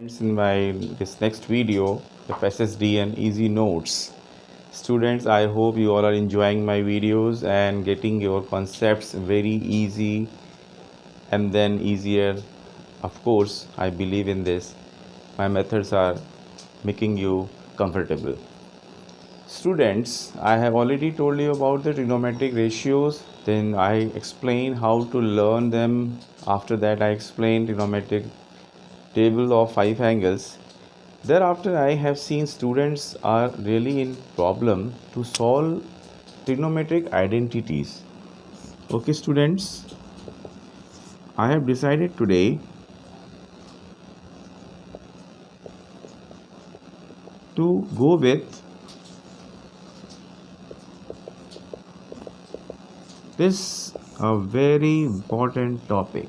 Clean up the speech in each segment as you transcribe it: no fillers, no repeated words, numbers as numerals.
In my this next video of SSD and easy notes. Students, I hope you all are enjoying my videos and getting your concepts very easy and then easier. Of course, I believe in this. My methods are making you comfortable. Students, I have already told you about the trigonometric ratios. Then I explain how to learn them. After that, I explain trigonometric table of 5 angles. Thereafter, I have seen students are really in problem to solve trigonometric identities. Okay, students, I have decided today to go with this a very important topic.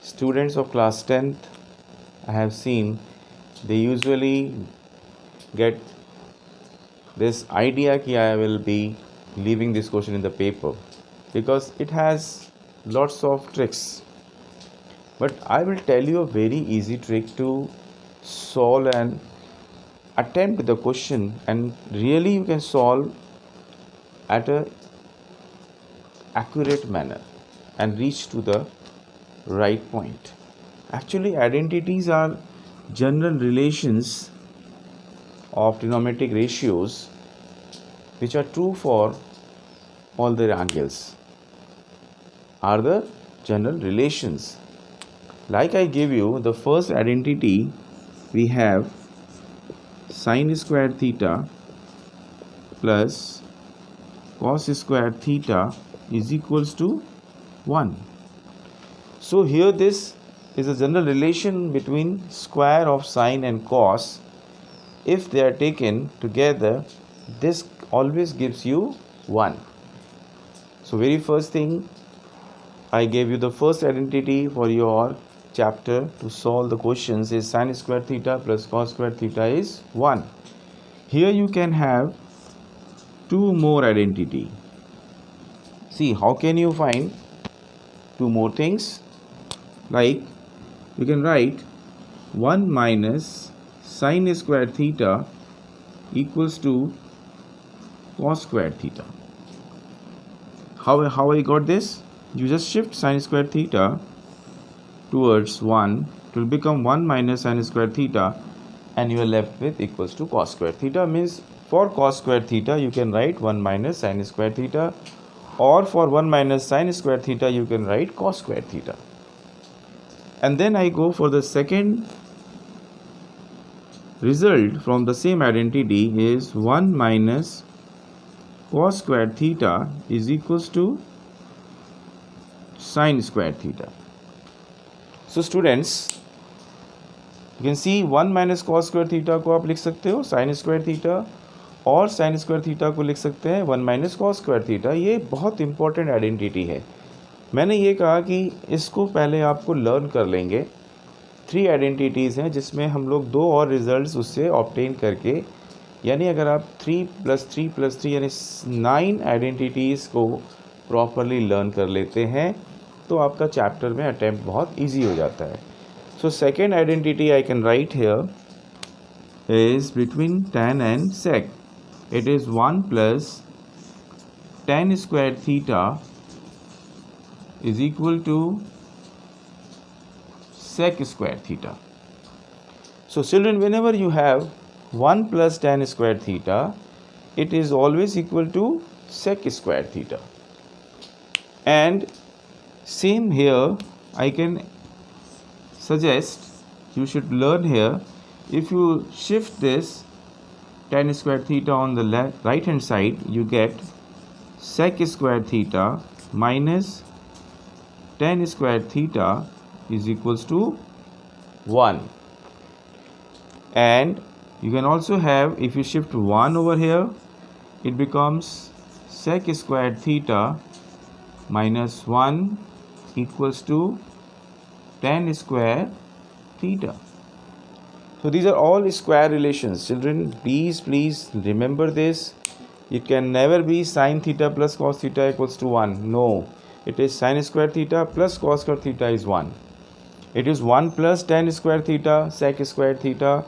Students of class 10th, I have seen they usually get this idea that I will be leaving this question in the paper because it has lots of tricks. But I will tell you a very easy trick to solve and attempt the question, and really you can solve at a accurate manner and reach to the right point. Actually, identities are general relations of trigonometric ratios which are true for all the angles are the general relations. Like I give you the first identity, we have sine squared theta plus cos squared theta is equals to 1. So here this is a general relation between square of sine and cos. If they are taken together, this always gives you 1. So very first thing, I gave you the first identity for your chapter to solve the questions is sine squared theta plus cos squared theta is 1. Here you can have two more identity. See, how can you find two more things? Like you can write 1 minus sine squared theta equals to cos squared theta. How I got this? You just shift sine squared theta towards 1, it will become 1 minus sine squared theta, and you are left with equals to cos squared theta. Means for cos squared theta you can write 1 minus sine squared theta, or for 1 minus sine squared theta you can write cos squared theta. And then I go for the second result from the same identity is 1 minus cos squared theta is equals to sine squared theta. So students, you can see 1 minus cos squared theta को आप लिख सकते हो sin squared theta, और sin squared theta को लिख सकते हैं 1 minus cos squared theta. ये बहुत इंपॉर्टेंट आइडेंटिटी है. मैंने ये कहा कि इसको पहले आपको लर्न कर लेंगे. 3 आइडेंटिटीज़ हैं जिसमें हम लोग 2 और रिजल्ट्स उससे ऑब्टेन करके, यानी अगर आप 3 + 3 + 3 यानी 9 आइडेंटिटीज़ को प्रॉपरली लर्न कर लेते हैं तो आपका चैप्टर में अटैम्प्ट बहुत ईजी हो जाता है. So second identity I can write here is between tan and sec. It is 1 plus tan squared theta is equal to sec squared theta. So children, whenever you have 1 plus tan squared theta, it is always equal to sec squared theta. And same here, I can suggest you should learn here, if you shift this tan squared theta on the right hand side, you get sec squared theta minus tan squared theta is equals to 1. And you can also have, if you shift 1 over here, it becomes sec squared theta minus 1 equals to tan square theta. So these are all square relations. Children, please remember this. It can never be sin theta plus cos theta equals to 1. No, it is sin square theta plus cos square theta is 1. It is 1 plus tan square theta sec square theta.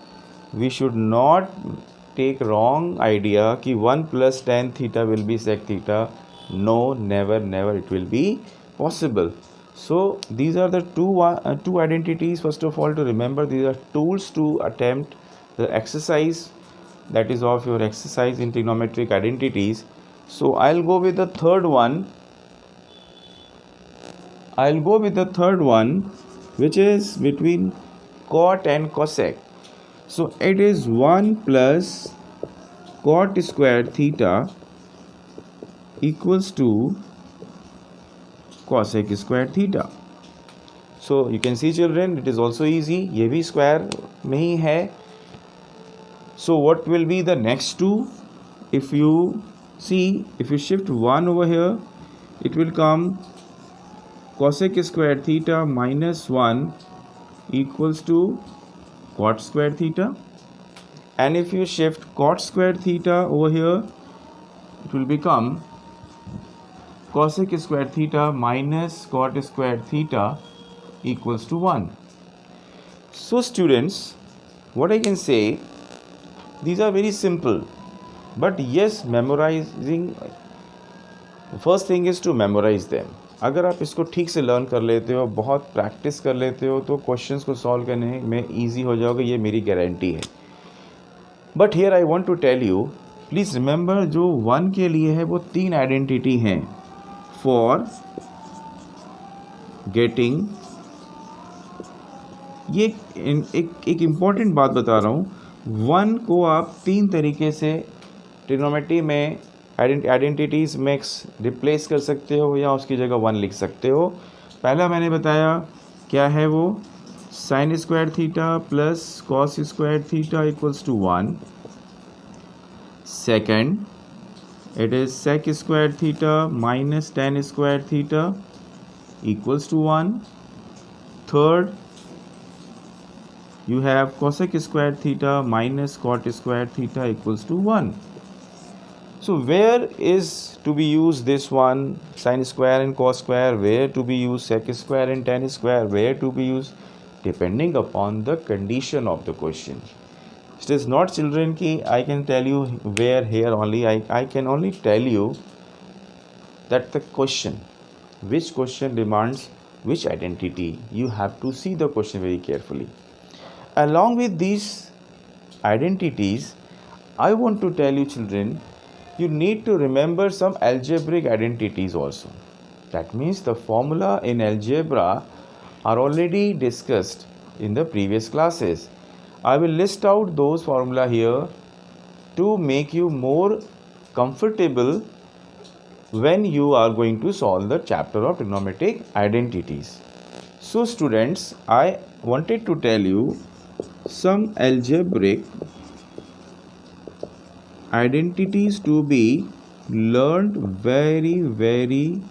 We should not take wrong idea कि 1 plus tan theta will be sec theta. No, never it will be possible. So these are the two identities. First of all, to remember, these are tools to attempt the exercise, that is of your exercise in trigonometric identities. So I'll go with the third one, which is between cot and cosec. So it is 1 plus cot square theta equals to cosec square theta. So you can see children, it is also easy. ये भी square में ही है. So what will be the next two? If you see, if you shift 1 over here, it will come cosec square theta minus 1 equals to cot square theta. And if you shift cot square theta over here, it will become cosec square theta minus cot square theta equals to 1. So students, what I can say, these are very simple, but yes, memorizing, first thing is to memorize them. अगर आप इसको ठीक से learn कर लेते हो, बहुत practice कर लेते हो, तो क्वेश्चंस को सॉल्व करने में ईजी हो जाओगे, ये मेरी गारंटी है. But here I want to tell you, please remember, जो 1 के लिए है वो 3 आइडेंटिटी हैं फॉर गेटिंग. ये एक इम्पॉर्टेंट बात बता रहा हूँ. 1 को आप 3 तरीके से ट्रिग्नोमेट्री में आइडेंटिटीज़ में रिप्लेस कर सकते हो या उसकी जगह 1 लिख सकते हो. पहला मैंने बताया क्या है वो, sine square theta plus cos square theta equals to 1. Second, it is sec square theta minus tan square theta equals to 1. Third, you have cosec square theta minus cot square theta equals to 1. So where is to be used this one, sin square and cos square, where to be used sec square and tan square, where to be used, depending upon the condition of the question. It is not children ki I can tell you where here only. I can only tell you that the question, which question demands which identity. You have to see the question very carefully. Along with these identities, I want to tell you children, you need to remember some algebraic identities also. That means the formula in algebra are already discussed in the previous classes. I will list out those formula here to make you more comfortable when you are going to solve the chapter of trigonometric identities. So students, I wanted to tell you some algebraic identities to be learned very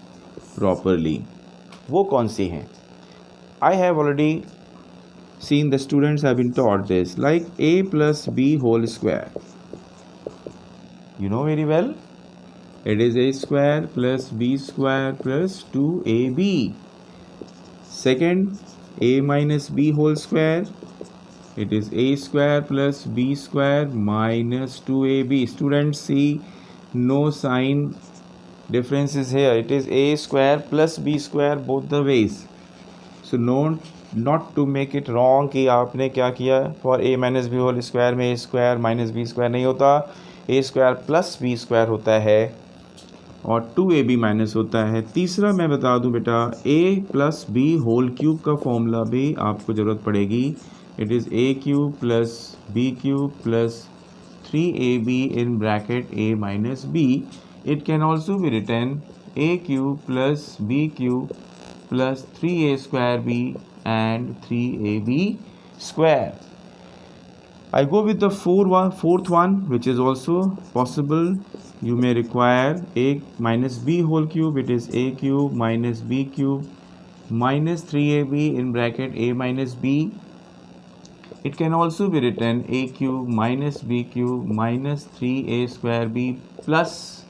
properly. वो कौन सी हैं? I have already seen the students have been taught this, like a plus b whole square. You know very well, it is a square plus b square plus 2ab. Second, a minus b whole square, it is a square plus b square minus 2ab. Students, see, no sign differences here. It is a square plus b square both the ways. So not to make it wrong कि आपने क्या किया, for a minus b whole square में a square minus b square नहीं होता, a square plus b square होता है और 2ab माइनस होता है. तीसरा मैं बता दूं बेटा, a plus b whole cube का फॉर्मूला भी आपको ज़रूरत पड़ेगी. It is a cube plus b cube plus 3ab in bracket a minus b. It can also be written a cube plus b cube plus 3a square b and 3ab square. I go with the fourth one, which is also possible. You may require a minus b whole cube. It is a cube minus b cube minus 3ab in bracket a minus b. It can also be written a cube minus b cube minus 3a square b plus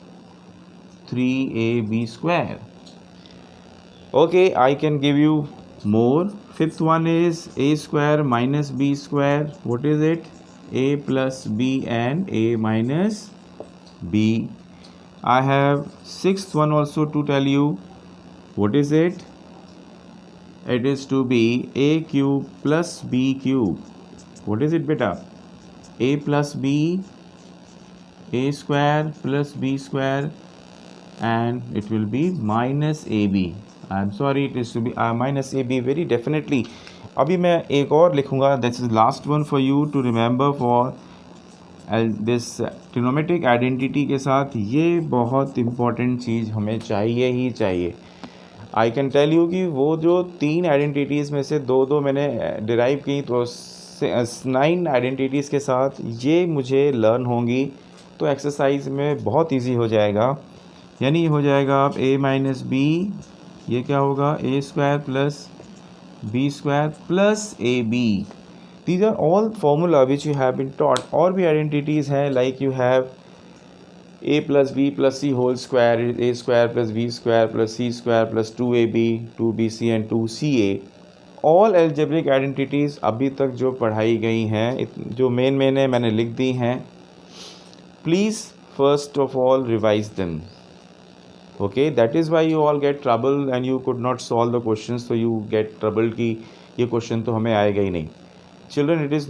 3ab square. Okay, I can give you more. Fifth one is a square minus b square. What is it? A plus b and a minus b. I have sixth one also to tell you. What is it? It is to be a cube plus b cube. What is it, beta? A plus b, a square plus b square, and it will be minus ab. I'm sorry, it is to be minus ab. Very definitely. अभी मैं एक और लिखूँगा. This is last one for you to remember for this trigonometric identity के साथ. ये बहुत important चीज़ हमें चाहिए ही चाहिए. आई कैन टेल यू कि वो जो 3 आइडेंटिटीज़ में से दो मैंने डिराइव की, तो 9 आइडेंटिटीज़ के साथ ये मुझे लर्न होंगी, तो एक्सरसाइज में बहुत इजी हो जाएगा. यानी हो जाएगा आप a माइनस बी, ये क्या होगा? A square plus b square plus a b. These are all formula which you have been taught. और भी आइडेंटिटीज़ हैं, like you have a plus b plus c whole square, a square plus b square plus c square plus 2ab, 2bc and 2ca. All algebraic identities अभी तक जो पढ़ाई गई हैं, जो मेन है, मैंने लिख दी हैं. Please first of all revise them. Okay, that is why you all get trouble and you could not solve the question. तो यू गेट ट्रबल कि ये क्वेश्चन तो हमें आएगा ही नहीं. Children, it is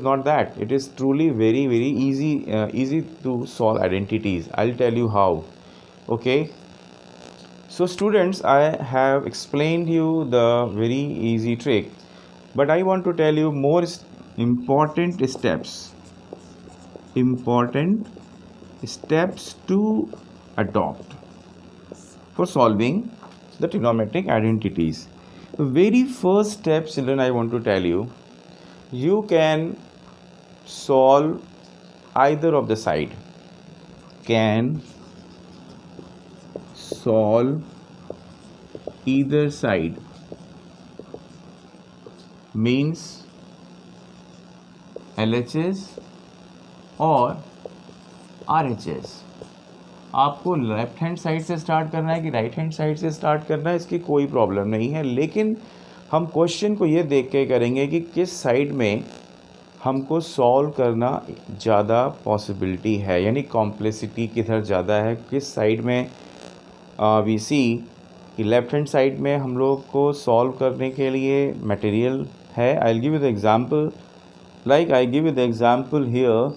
not that. It is truly very easy to solve identities. I'll tell you how. Okay, so students, I have explained you the very easy trick, but I want to tell you more important steps to adopt for solving the trigonometric identities. The very first step, children, I want to tell you, you can solve either of the side. Can solve either side means LHS और RHS. आपको left hand side से start करना है कि right hand side से start करना है, इसकी कोई प्रॉब्लम नहीं है. लेकिन हम क्वेश्चन को ये देख के करेंगे कि किस साइड में हमको सॉल्व करना ज़्यादा पॉसिबिलिटी है, यानी कॉम्प्लेक्सिटी किधर ज़्यादा है, किस साइड में वी सी कि लेफ्ट हैंड साइड में हम लोग को सॉल्व करने के लिए मटेरियल है. I will give you the example, like I give you the example here.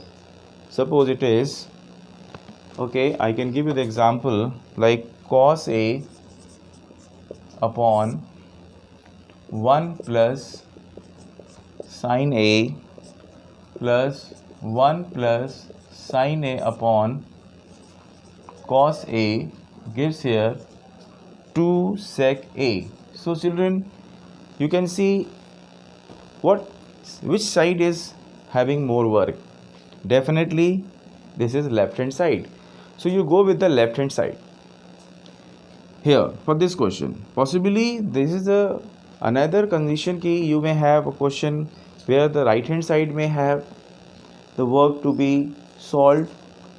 Suppose it is okay, I can give you the example like cos A upon 1 plus sin A plus 1 plus sin A upon cos A gives here 2 sec A. So children, you can see which side is having more work. Definitely this is left hand side. So you go with the left hand side here for this question. Possibly this is another condition ki you may have a question where the right hand side may have the work to be solved.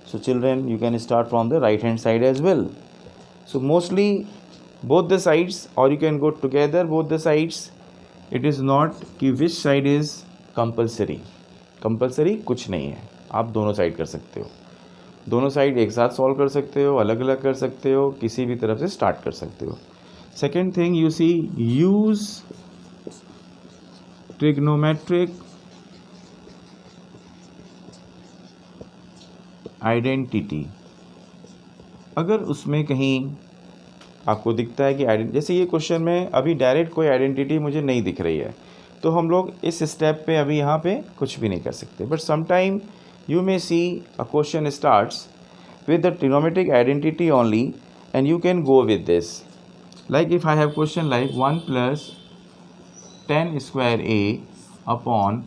So children, you can start from the right hand side as well. So mostly both the sides, or you can go together both the sides. It is not कि which side is compulsory. Compulsory कुछ नहीं है, आप दोनों side कर सकते हो. दोनों साइड एक साथ सॉल्व कर सकते हो, अलग अलग कर सकते हो, किसी भी तरफ से स्टार्ट कर सकते हो. Second thing, you see, use trigonometric identity. अगर उसमें कहीं आपको दिखता है कि जैसे ये क्वेश्चन में अभी डायरेक्ट कोई आइडेंटिटी मुझे नहीं दिख रही है, तो हम लोग इस स्टेप पे अभी यहाँ पे कुछ भी नहीं कर सकते. But sometime you may see a question starts with the trigonometric identity only and you can go with this. Like if I have question like 1 plus tan square A upon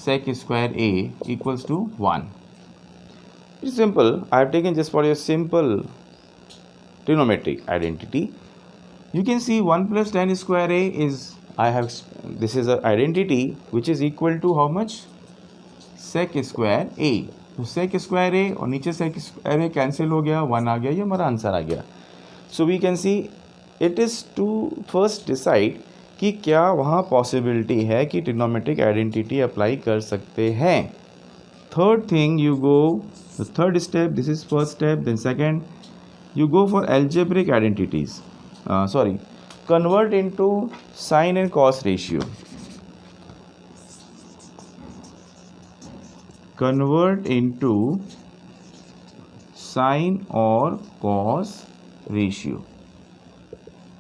sec square A equals to 1. It's simple. I have taken just for your simple trigonometric identity. You can see 1 plus tan square A is, this is an identity which is equal to how much? Sec square A. तो sec square A और नीचे sec square A cancel हो गया, 1 आ गया, ये हमारा answer आ गया. So we can see it is to first decide कि क्या वहाँ पॉसिबिलिटी है कि ट्रिग्नोमेट्रिक आइडेंटिटी अप्लाई कर सकते हैं. Third thing you go, third step, this is first step. Then second you go for algebraic identities, convert into sine and cos ratio, convert into sine और cos ratio.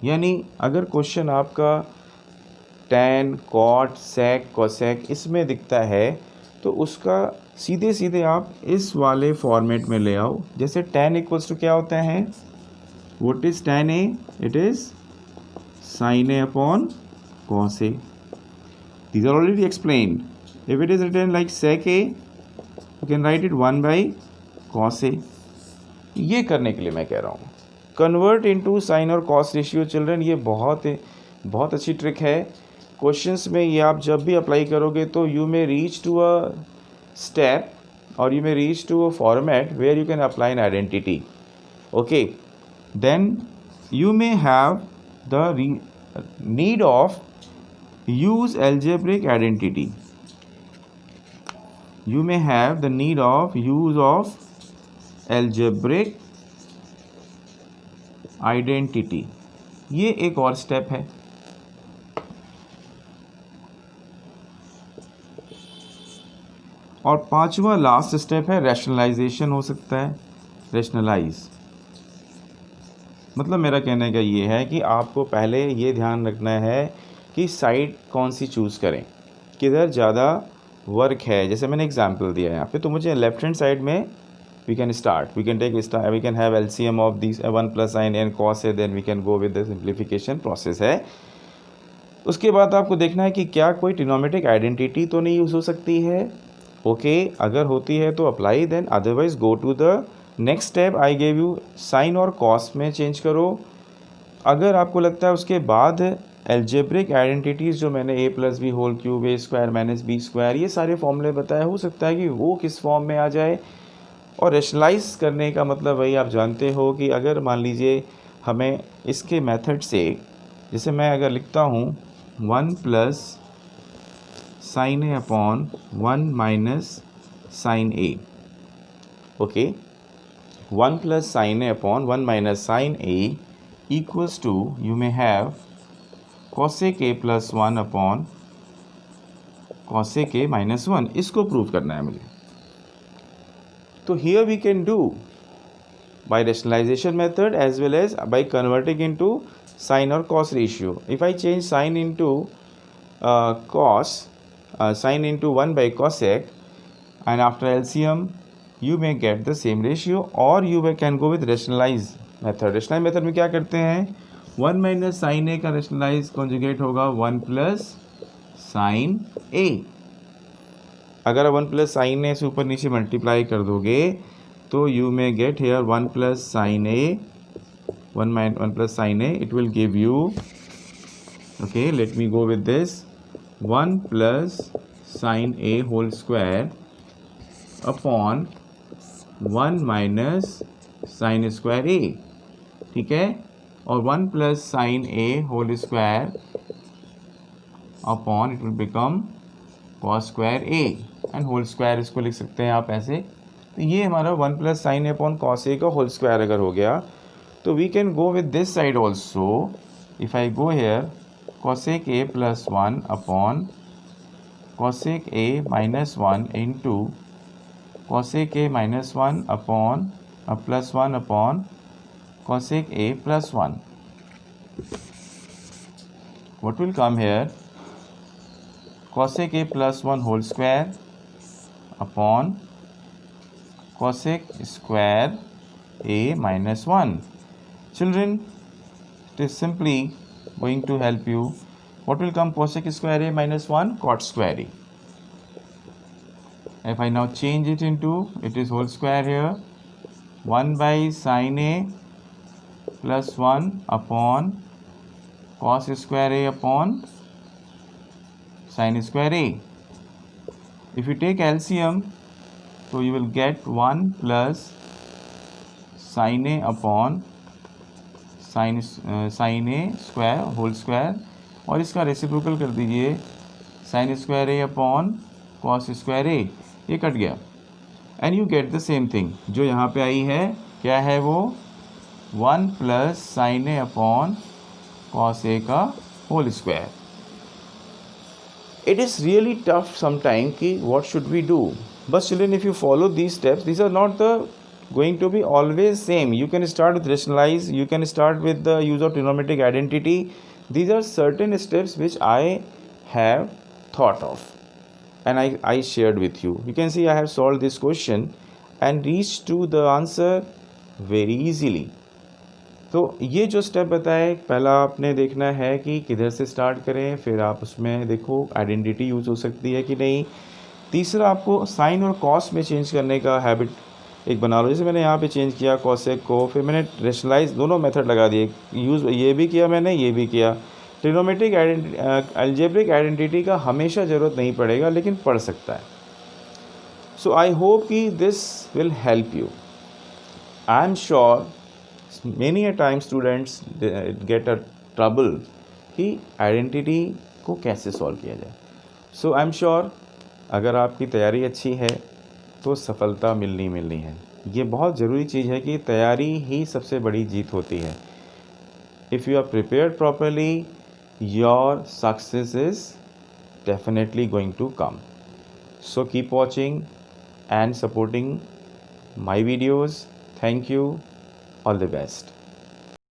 यानी अगर question आपका tan, cot, sec, cosec इसमें दिखता है तो उसका सीधे सीधे आप इस वाले फॉर्मेट में ले आओ. जैसे tan इक्वल्स टू क्या होता है, what is tan a, it is sin a upon cos a. These are already explained. If it is written like sec a, you can write it 1 by cos a. ये करने के लिए मैं कह रहा हूँ कन्वर्ट इनटू साइन और cos ratio. Children ये बहुत अच्छी ट्रिक है. क्वेश्चंस में ये आप जब भी अप्लाई करोगे तो you may reach to a step और you may reach to a format where you can apply an identity. Okay, then you may have the need of use algebraic identity. You may have the need of use of algebraic identity. ये एक और step है. और पांचवा last step है rationalisation. हो सकता है रैशनलाइज. मतलब मेरा कहने का ये है कि आपको पहले ये ध्यान रखना है कि साइड कौन सी चूज़ करें, किधर ज़्यादा वर्क है. जैसे मैंने एग्जांपल दिया है यहाँ पे, तो मुझे लेफ्ट हैंड साइड में we can start, we can have LCM of this 1 plus sine and cos है, then we can go with the simplification process है. उसके बाद आपको देखना है कि क्या कोई ट्रिग्नोमेट्रिक आइडेंटिटी तो नहीं यूज़ हो सकती है. ओके, अगर होती है तो apply, then otherwise go to the next step. I gave you sine और कॉस में चेंज करो. अगर आपको लगता है उसके बाद एल्जेब्रिक आइडेंटिटीज़ जो मैंने a plus B whole cube A square minus B square ये सारे फॉर्मूले बताए, हो सकता है कि वो किस फॉर्म में आ जाए. और रैशनलाइज करने का मतलब वही आप जानते हो कि अगर मान लीजिए हमें इसके मेथड से, जैसे मैं अगर लिखता हूँ 1 plus sine A upon 1 minus sine A. Okay, 1 plus sin a upon 1 minus sin a equals to, you may have cosec a plus 1 upon cosec a minus 1. इसको प्रूव करना है मुझे. तो here we can do by rationalization method as well as by converting into sin or cos ratio. If I change sin into cos, sin into 1 by cosec, and after LCM you may get the same ratio, or you can go with rationalize method. rationalize method में क्या करते हैं, 1 minus sine ए का rationalize conjugate होगा 1 plus sine ए. अगर 1 plus sine ए से ऊपर नीचे मल्टीप्लाई कर दोगे तो you may get here 1 plus sine A, 1 plus sine A, it will give you, okay, let me go with this, 1 plus sine A whole square upon 1 minus sine square A. ठीक है, और 1 plus sine A whole square upon it will become cos square A and whole square. इसको लिख सकते हैं आप ऐसे. तो ये हमारा 1 plus sine A upon cos A का होल स्क्वायर अगर हो गया तो we can go with this side also. If I go here cosec A plus 1 upon cosec A minus 1 into cosec a minus 1 upon plus 1 upon cosec a plus 1. What will come here? Cosec a plus 1 whole square upon cosec square a minus 1. Children, it is simply going to help you. What will come cosec square a minus 1? Cot square a. If I now change it into, it is whole square here, 1 by sin a plus 1 upon cos square a upon sin square a. If you take LCM, so you will get 1 plus sin a upon sin a square whole square और इसका reciprocal कर दीजिए, sine square A upon cos square A, ये cut गया and you get the same thing जो यहाँ पे आई है। क्या है वो? 1 plus sine A upon cos A का whole square. It is really tough sometimes कि what should we do, but children if you follow these steps, these are not the going to be always same. You can start with rationalize, you can start with the use of trigonometric identity. These are certain steps which I have thought of and I shared with you. You can see I have solved this question and reached to the answer very easily. तो ये जो step बताए, पहला आपने देखना है कि किधर से स्टार्ट करें, फिर आप उसमें देखो आइडेंटिटी यूज़ हो सकती है कि नहीं। तीसरा आपको साइन और कॉस में चेंज करने का हैबिट एक बना लो। जैसे मैंने यहाँ पे चेंज किया कॉसेक को, फिर मैंने रेशनलाइज दोनों मेथड लगा दिए, यूज़ ये भी किया मैंने, ये भी किया। ट्रिग्नोमेट्रिक अलजेब्रिक आइडेंटिटी का हमेशा ज़रूरत नहीं पड़ेगा, लेकिन पड़ सकता है। सो आई होप कि this will help you. I am sure many a time students get a trouble कि आइडेंटिटी को कैसे सॉल्व किया जाए। सो आई एम श्योर अगर आपकी तैयारी अच्छी है तो सफलता मिलनी है। ये बहुत ज़रूरी चीज़ है कि तैयारी ही सबसे बड़ी जीत होती है। If you are prepared properly, your success is definitely going to come. So keep watching and supporting my videos. Thank you. All the best.